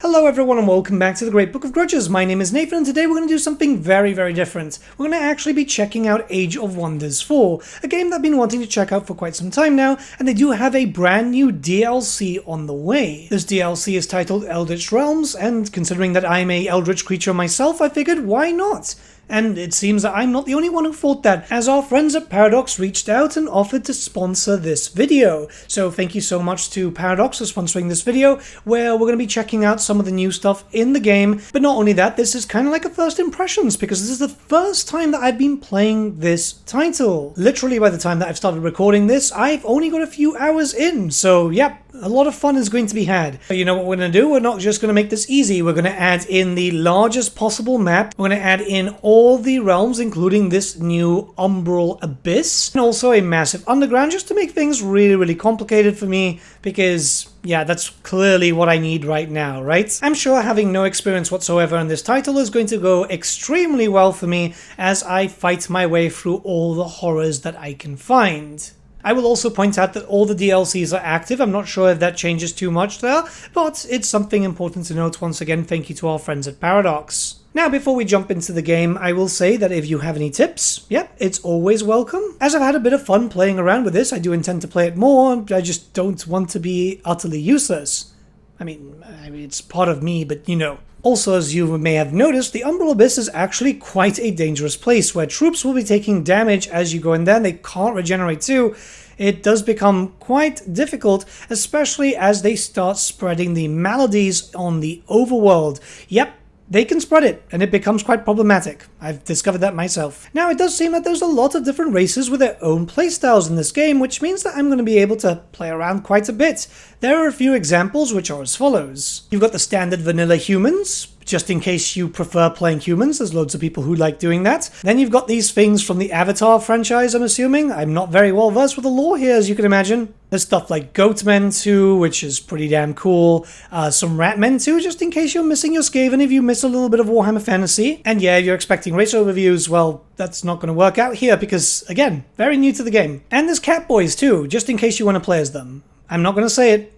Hello everyone and welcome back to the Great Book of Grudges. My name is Nathan and today we're going to do something very different. We're going to actually be checking out Age of Wonders 4, a game that I've been wanting to check out for quite some time now, and they do have a brand new DLC on the way. This DLC is titled Eldritch Realms, and considering that I'm a eldritch creature myself, I figured why not? And it seems that I'm not the only one who thought that, as our friends at Paradox reached out and offered to sponsor this video. So thank you so much to Paradox for sponsoring this video, where we're going to be checking out some of the new stuff in the game. But not only that, this is kind of like a first impressions, because this is the first time that I've been playing this title. Literally by the time that I've started recording this, I've only got a few hours in, so yep. A lot of fun is going to be had. But you know what we're going to do? We're not just going to make this easy. We're going to add in the largest possible map. We're going to add in all the realms, including this new umbral abyss. And also a massive underground, just to make things really complicated for me. Because, yeah, that's clearly what I need right now, right? I'm sure having no experience whatsoever in this title is going to go extremely well for me as I fight my way through all the horrors that I can find. I will also point out that all the DLCs are active. I'm not sure if that changes too much there, but it's something important to note. Once again, thank you to our friends at Paradox. Now, before we jump into the game, I will say that if you have any tips, it's always welcome. As I've had a bit of fun playing around with this, I do intend to play it more. I just don't want to be utterly useless. I mean, it's part of me, but you know. Also, as you may have noticed, the Umbral Abyss is actually quite a dangerous place, where troops will be taking damage as you go in there, and they can't regenerate too. It does become quite difficult, especially as they start spreading the maladies on the overworld. Yep, they can spread it, and it becomes quite problematic. I've discovered that myself. Now, it does seem that there's a lot of different races with their own playstyles in this game, which means that I'm going to be able to play around quite a bit. There are a few examples which are as follows. You've got the standard vanilla humans, just in case you prefer playing humans. There's loads of people who like doing that. Then you've got these things from the Avatar franchise, I'm assuming. I'm not very well versed with the lore here, as you can imagine. There's stuff like Goatmen too, which is pretty damn cool. Some Ratmen too, just in case you're missing your Skaven if you miss a little bit of Warhammer Fantasy. And yeah, you're expecting race overviews, well, that's not going to work out here because, again, very new to the game. And there's Catboys too, just in case you want to play as them. I'm not going to say it.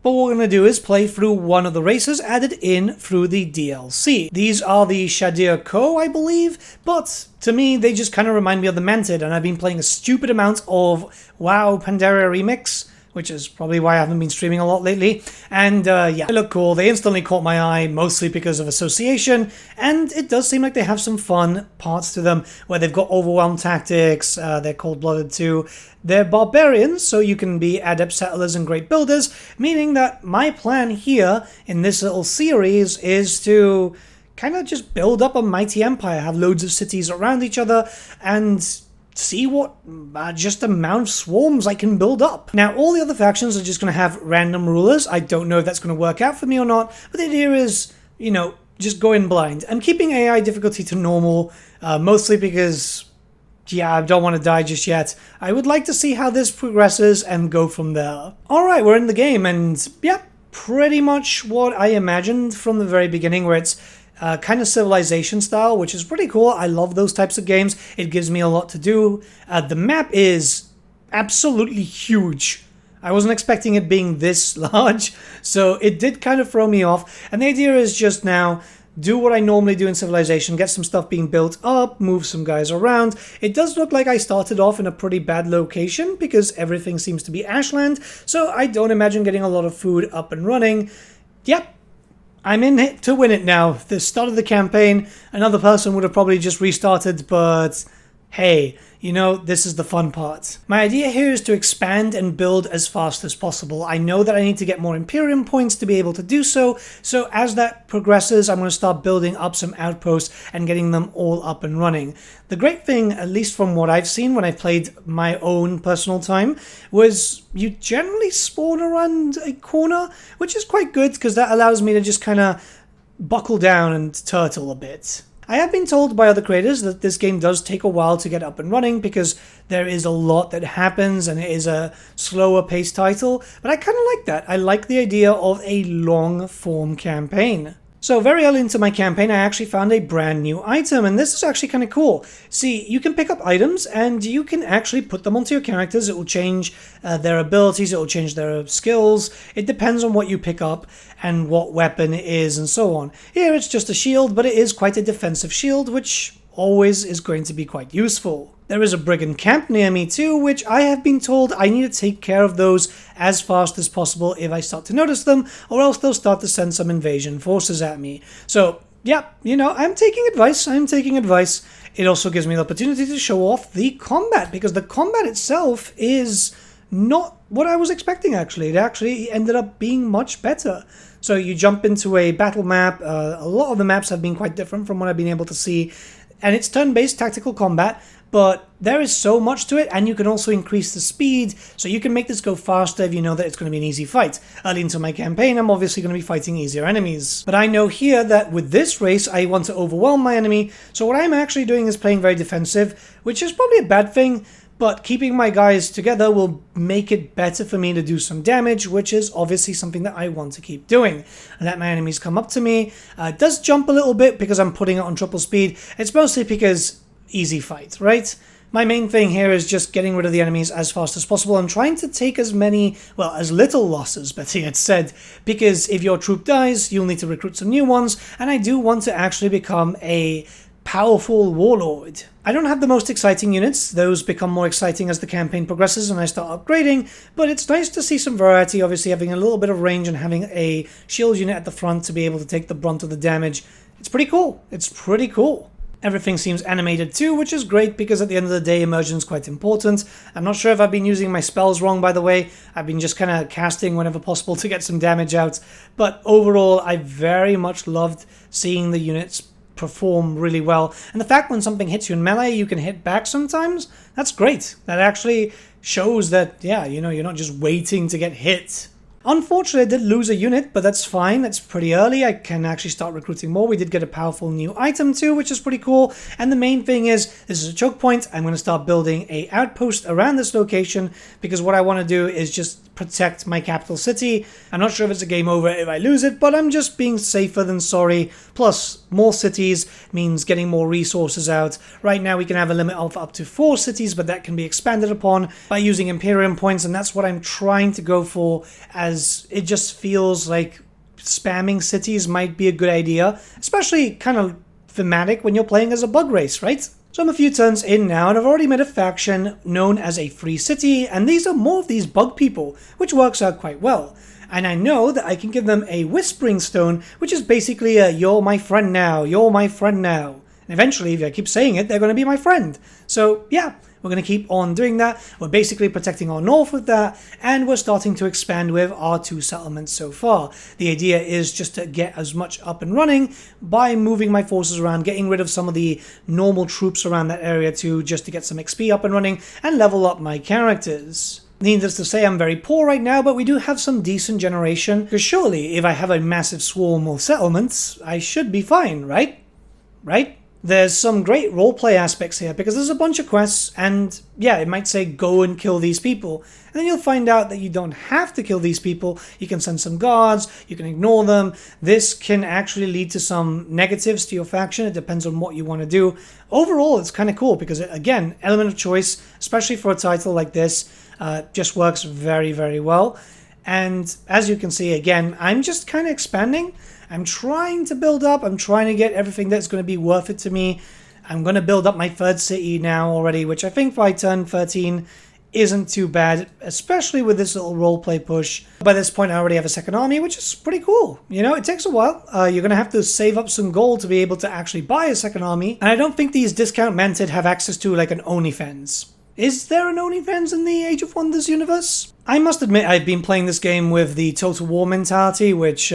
But what we're going to do is play through one of the races added in through the DLC. These are the Shadir Ko, I believe, but to me, they just kind of remind me of the Mantid, and I've been playing a stupid amount of WoW Pandaria Remix, which is probably why I haven't been streaming a lot lately. And yeah, they look cool. They instantly caught my eye, mostly because of association, and it does seem like they have some fun parts to them, where they've got overwhelm tactics, they're cold-blooded too. They're barbarians, so you can be adept settlers and great builders, meaning that my plan here in this little series is to kind of just build up a mighty empire, have loads of cities around each other, and see what just amount of swarms I can build up. Now, all the other factions are just going to have random rulers. I don't know if that's going to work out for me or not, but the idea is, you know, just go in blind. I'm keeping AI difficulty to normal, mostly because, yeah, I don't want to die just yet. I would like to see how this progresses and go from there. Alright, we're in the game, and yeah, pretty much what I imagined from the very beginning, where it's kind of civilization style, which is pretty cool. I love those types of games. It gives me a lot to do. The map is absolutely huge. I wasn't expecting it being this large, so it did kind of throw me off. And the idea is just now, do what I normally do in Civilization, get some stuff being built up, move some guys around. It does look like I started off in a pretty bad location because everything seems to be ashland, so I don't imagine getting a lot of food up and running. Yep. I'm in it to win it now. The start of the campaign, another person would have probably just restarted, but hey, you know, this is the fun part. My idea here is to expand and build as fast as possible. I know that I need to get more Imperium points to be able to do so, so as that progresses, I'm going to start building up some outposts and getting them all up and running. The great thing, at least from what I've seen when I played my own personal time, was you generally spawn around a corner, which is quite good because that allows me to just kind of buckle down and turtle a bit. I have been told by other creators that this game does take a while to get up and running because there is a lot that happens and it is a slower paced title, but I kind of like that. I like the idea of a long form campaign. So very early into my campaign, I actually found a brand new item, and this is actually kind of cool. See, you can pick up items, and you can actually put them onto your characters. It will change their abilities, it will change their skills. It depends on what you pick up and what weapon it is, and so on. Here it's just a shield, but it is quite a defensive shield, which always is going to be quite useful. There is a brigand camp near me too, which I have been told I need to take care of those as fast as possible if I start to notice them, or else they'll start to send some invasion forces at me. So, yeah, you know, I'm taking advice. It also gives me the opportunity to show off the combat, because the combat itself is not what I was expecting, actually. It actually ended up being much better. So you jump into a battle map. A lot of the maps have been quite different from what I've been able to see, and it's turn-based tactical combat. But there is so much to it, and you can also increase the speed, so you can make this go faster if you know that it's going to be an easy fight. Early into my campaign, I'm obviously going to be fighting easier enemies. But I know here that with this race, I want to overwhelm my enemy, so what I'm actually doing is playing very defensive, which is probably a bad thing, but keeping my guys together will make it better for me to do some damage, which is obviously something that I want to keep doing. I let my enemies come up to me. It does jump a little bit because I'm putting it on triple speed. It's mostly because easy fight, right? My main thing here is just getting rid of the enemies as fast as possible and trying to take as many, well, as little losses, better yet said, because if your troop dies, you'll need to recruit some new ones, and I do want to actually become a powerful warlord. I don't have the most exciting units. Those become more exciting as the campaign progresses and I start upgrading, but it's nice to see some variety, obviously having a little bit of range and having a shield unit at the front to be able to take the brunt of the damage. It's pretty cool. It's pretty cool. Everything seems animated too, which is great because at the end of the day, immersion is quite important. I'm not sure if I've been using my spells wrong, by the way. I've been just kind of casting whenever possible to get some damage out. But overall, I very much loved seeing the units perform really well. And the fact when something hits you in melee, you can hit back sometimes, that's great. That actually shows that, yeah, you know, you're not just waiting to get hit. Unfortunately, I did lose a unit, but that's fine. That's pretty early. I can actually start recruiting more. We did get a powerful new item too, which is pretty cool. And the main thing is, this is a choke point. I'm going to start building a outpost around this location because what I want to do is just protect my capital city. I'm not sure if it's a game over if I lose it, but I'm just being safer than sorry. Plus, more cities means getting more resources out. Right now, we can have a limit of up to 4 cities, but that can be expanded upon by using Imperium points, and that's what I'm trying to go for, as it just feels like spamming cities might be a good idea, especially kind of thematic when you're playing as a bug race, right? So I'm a few turns in now, and I've already made a faction known as a free city, and these are more of these bug people, which works out quite well. And I know that I can give them a whispering stone, which is basically a "you're my friend now, you're my friend now." And eventually, if I keep saying it, they're going to be my friend. So yeah, we're going to keep on doing that. We're basically protecting our north with that, and we're starting to expand with our 2 settlements so far. The idea is just to get as much up and running by moving my forces around, getting rid of some of the normal troops around that area too, just to get some XP up and running and level up my characters. Needless to say, I'm very poor right now, but we do have some decent generation, because surely if I have a massive swarm of settlements, I should be fine, right? Right? There's some great roleplay aspects here, because there's a bunch of quests, and yeah, it might say go and kill these people. And then you'll find out that you don't have to kill these people. You can send some guards, you can ignore them. This can actually lead to some negatives to your faction. It depends on what you want to do. Overall, it's kind of cool, because again, element of choice, especially for a title like this, just works very, very well. And as you can see, again, I'm just kind of expanding. I'm trying to build up. I'm trying to get everything that's going to be worth it to me. I'm going to build up my 3rd city now already, which I think by turn 13 isn't too bad, especially with this little roleplay push. By this point, I already have a 2nd army, which is pretty cool. You know, it takes a while. You're going to have to save up some gold to be able to actually buy a 2nd army. And I don't think these discount mented have access to like an OnlyFans. Is there an OnlyFans in the Age of Wonders universe? I must admit, I've been playing this game with the Total War mentality, which...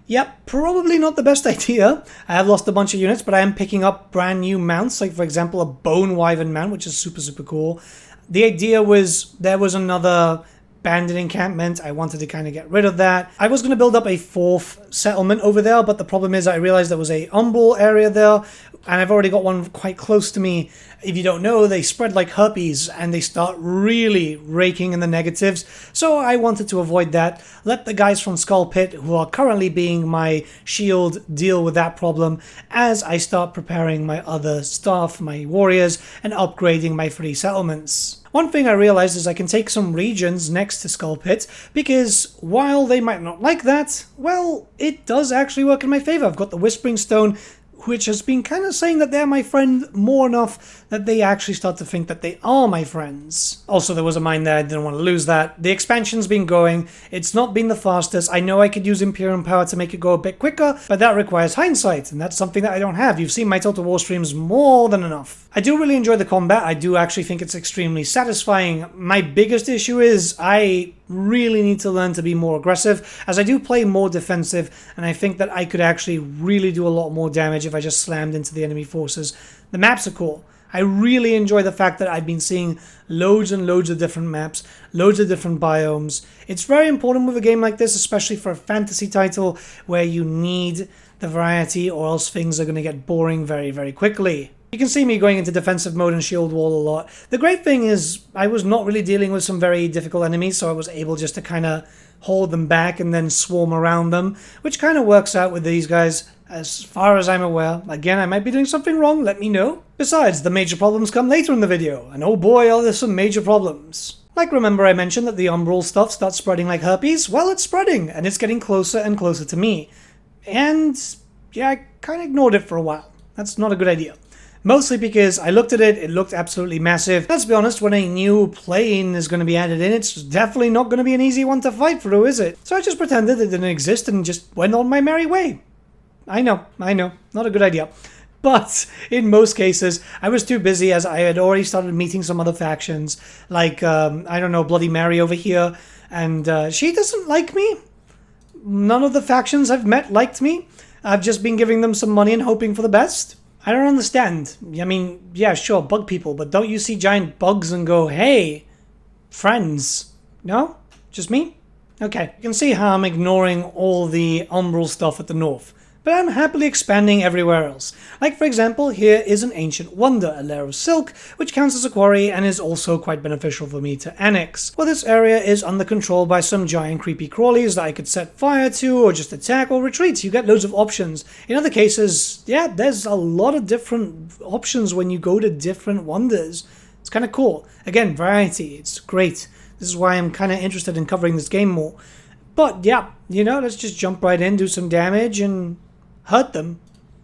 Yep, probably not the best idea. I have lost a bunch of units, but I am picking up brand new mounts, like for example a Bone Wyvern mount, which is super, super cool. The idea was there was another abandoned encampment. I wanted to kind of get rid of that. I was going to build up a 4th settlement over there, but the problem is I realized there was a umbral area there, and I've already got one quite close to me. If you don't know, they spread like herpes, and they start really raking in the negatives, so I wanted to avoid that. Let the guys from Skull Pit, who are currently being my shield, deal with that problem as I start preparing my other stuff, my warriors, and upgrading my 3 settlements. One thing I realized is I can take some regions next to Skull Pit, because while they might not like that, well, it does actually work in my favor. I've got the Whispering Stone, which has been kind of saying that they're my friend more enough that they actually start to think that they are my friends. Also, there was a mine there, I didn't want to lose that. The expansion's been going, it's not been the fastest. I know I could use Imperium power to make it go a bit quicker, but that requires hindsight, and that's something that I don't have. You've seen my Total War streams more than enough. I do really enjoy the combat, I do actually think it's extremely satisfying. My biggest issue is I really need to learn to be more aggressive, as I do play more defensive, and I think that I could actually really do a lot more damage if I just slammed into the enemy forces. The maps are cool. I really enjoy the fact that I've been seeing loads and loads of different maps, loads of different biomes. It's very important with a game like this, especially for a fantasy title where you need the variety or else things are going to get boring very, very quickly. You can see me going into defensive mode and shield wall a lot. The great thing is I was not really dealing with some very difficult enemies, so I was able just to kind of hold them back and then swarm around them, which kind of works out with these guys as far as I'm aware. Again, I might be doing something wrong, let me know. Besides, the major problems come later in the video, and oh boy are there some major problems. Like, remember I mentioned that the umbral stuff starts spreading like herpes? Well, it's spreading, and it's getting closer and closer to me. And yeah, I kind of ignored it for a while. That's not a good idea. Mostly because I looked at it, it looked absolutely massive. Let's be honest, when a new plane is going to be added in, it's definitely not going to be an easy one to fight through, is it? So I just pretended it didn't exist and just went on my merry way. I know, not a good idea. But in most cases, I was too busy as I had already started meeting some other factions, like, I don't know, Bloody Mary over here, and she doesn't like me. None of the factions I've met liked me. I've just been giving them some money and hoping for the best. I don't understand. I mean, yeah, sure, bug people, but don't you see giant bugs and go, hey, friends? No? Just me? Okay. You can see how I'm ignoring all the umbral stuff at the north, but I'm happily expanding everywhere else. Like, for example, here is an ancient wonder, a lair of silk, which counts as a quarry and is also quite beneficial for me to annex. Well, this area is under control by some giant creepy crawlies that I could set fire to, or just attack or retreat. You get loads of options. In other cases, yeah, there's a lot of different options when you go to different wonders. It's kind of cool. Again, variety, it's great. This is why I'm kind of interested in covering this game more. But yeah, you know, let's just jump right in, do some damage, and hurt them.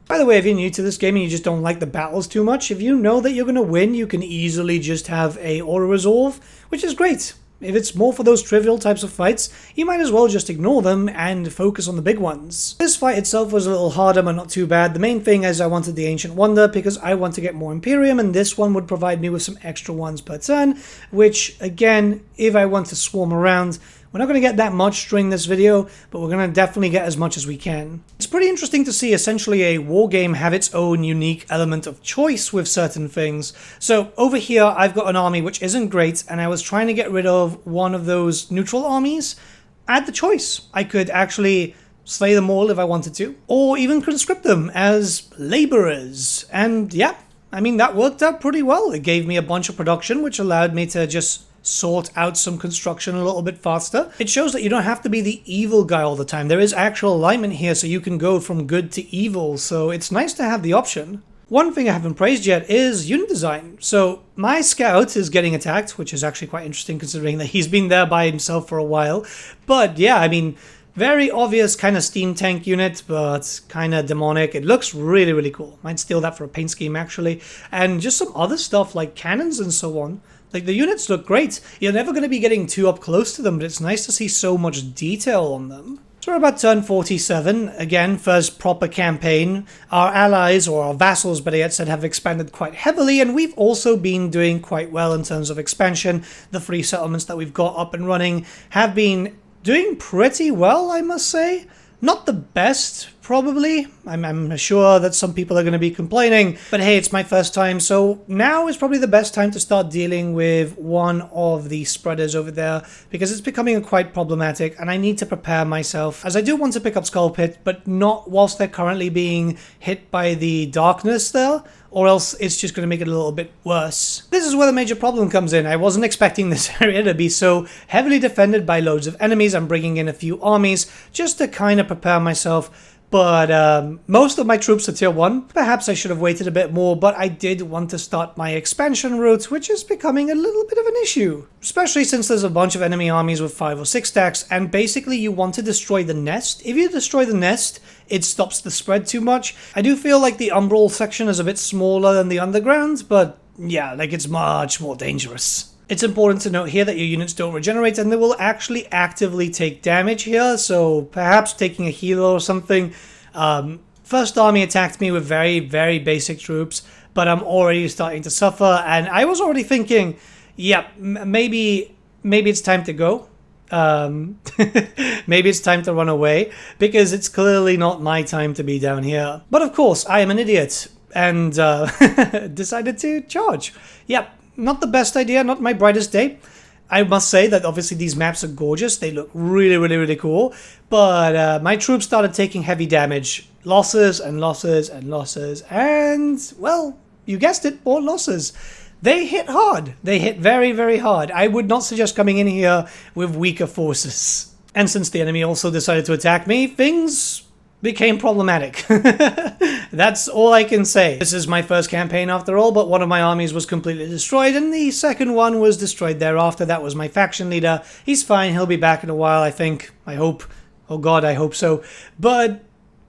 By the way, if you're new to this game and you just don't like the battles too much, if you know that you're going to win, you can easily just have a auto-resolve, which is great. If it's more for those trivial types of fights, you might as well just ignore them and focus on the big ones. This fight itself was a little harder, but not too bad. The main thing is I wanted the Ancient Wonder because I want to get more Imperium, and this one would provide me with some extra ones per turn, which, again, if I want to swarm around, we're not going to get that much during this video, but we're going to definitely get as much as we can. It's pretty interesting to see essentially a wargame have its own unique element of choice with certain things. So over here, I've got an army which isn't great, and I was trying to get rid of one of those neutral armies. I had the choice. I could actually slay them all if I wanted to, or even conscript them as laborers. And yeah, I mean, that worked out pretty well. It gave me a bunch of production, which allowed me to just sort out some construction a little bit faster. It shows that you don't have to be the evil guy all the time. There is actual alignment here, so you can go from good to evil, so it's nice to have the option. One thing I haven't praised yet is unit design. So my scout is getting attacked, which is actually quite interesting considering that he's been there by himself for a while. But yeah, I mean, very obvious kind of steam tank unit, but kind of demonic. It looks really, really cool. Might steal that for a paint scheme, actually. And just some other stuff like cannons and so on. Like, the units look great. You're never going to be getting too up close to them, but it's nice to see so much detail on them. So we're about turn 47. Again, first proper campaign. Our allies, or our vassals, better yet said, have expanded quite heavily, and we've also been doing quite well in terms of expansion. The 3 settlements that we've got up and running have been doing pretty well, I must say. Not the best, probably. I'm sure that some people are going to be complaining, but hey, it's my first time, so now is probably the best time to start dealing with one of the spreaders over there, because it's becoming quite problematic, and I need to prepare myself, as I do want to pick up Skull Pit, but not whilst they're currently being hit by the darkness there, or else it's just going to make it a little bit worse. This is where the major problem comes in. I wasn't expecting this area to be so heavily defended by loads of enemies. I'm bringing in a few armies just to kind of prepare myself. But most of my troops are tier 1. Perhaps I should have waited a bit more, but I did want to start my expansion route, which is becoming a little bit of an issue. Especially since there's a bunch of enemy armies with 5 or 6 stacks, and basically you want to destroy the nest. If you destroy the nest, it stops the spread too much. I do feel like the umbral section is a bit smaller than the underground, but yeah, like it's much more dangerous. It's important to note here that your units don't regenerate and they will actually actively take damage here, so perhaps taking a healer or something. First army attacked me with very, very basic troops, but I'm already starting to suffer, and I was already thinking, yeah, maybe it's time to go. Maybe it's time to run away, because it's clearly not my time to be down here. But of course, I am an idiot, and decided to charge. Yep. Not the best idea, not my brightest day. I must say that obviously these maps are gorgeous. They look really, really, really cool. But my troops started taking heavy damage. Losses and losses and losses. And, well, you guessed it, more losses. They hit hard. They hit very, very hard. I would not suggest coming in here with weaker forces. And since the enemy also decided to attack me, things became problematic. That's all I can say. This is my first campaign after all, but one of my armies was completely destroyed, and the second one was destroyed thereafter. That was my faction leader. He's fine, he'll be back in a while, I think. I hope. Oh god, I hope so. But,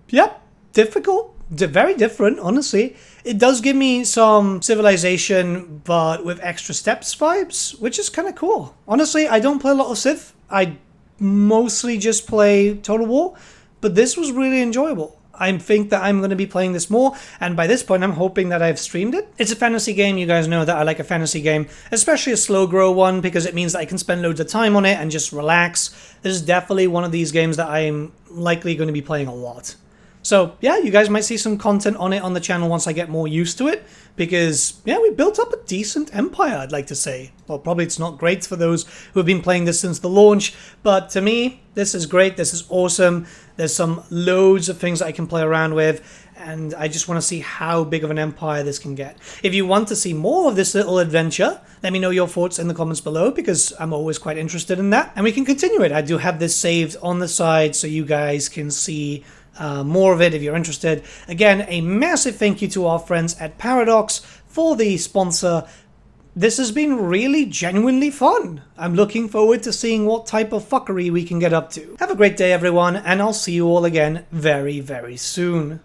yep, difficult. Very different, honestly. It does give me some Civilization, but with extra steps vibes, which is kind of cool. Honestly, I don't play a lot of Civ. I mostly just play Total War. But this was really enjoyable. I think that I'm going to be playing this more, and by this point I'm hoping that I've streamed it. It's a fantasy game. You guys know that I like a fantasy game, especially a slow grow one, because it means that I can spend loads of time on it and just relax. This is definitely one of these games that I'm likely going to be playing a lot. So yeah, you guys might see some content on it on the channel once I get more used to it, because yeah, we built up a decent empire, I'd like to say. Well, probably it's not great for those who have been playing this since the launch, but to me, this is great, this is awesome. There's some loads of things that I can play around with, and I just want to see how big of an empire this can get. If you want to see more of this little adventure, let me know your thoughts in the comments below, because I'm always quite interested in that, and we can continue it. I do have this saved on the side so you guys can see more of it if you're interested. Again, a massive thank you to our friends at Paradox for the sponsor. This has been really genuinely fun. I'm looking forward to seeing what type of fuckery we can get up to. Have a great day, everyone, and I'll see you all again very, very soon.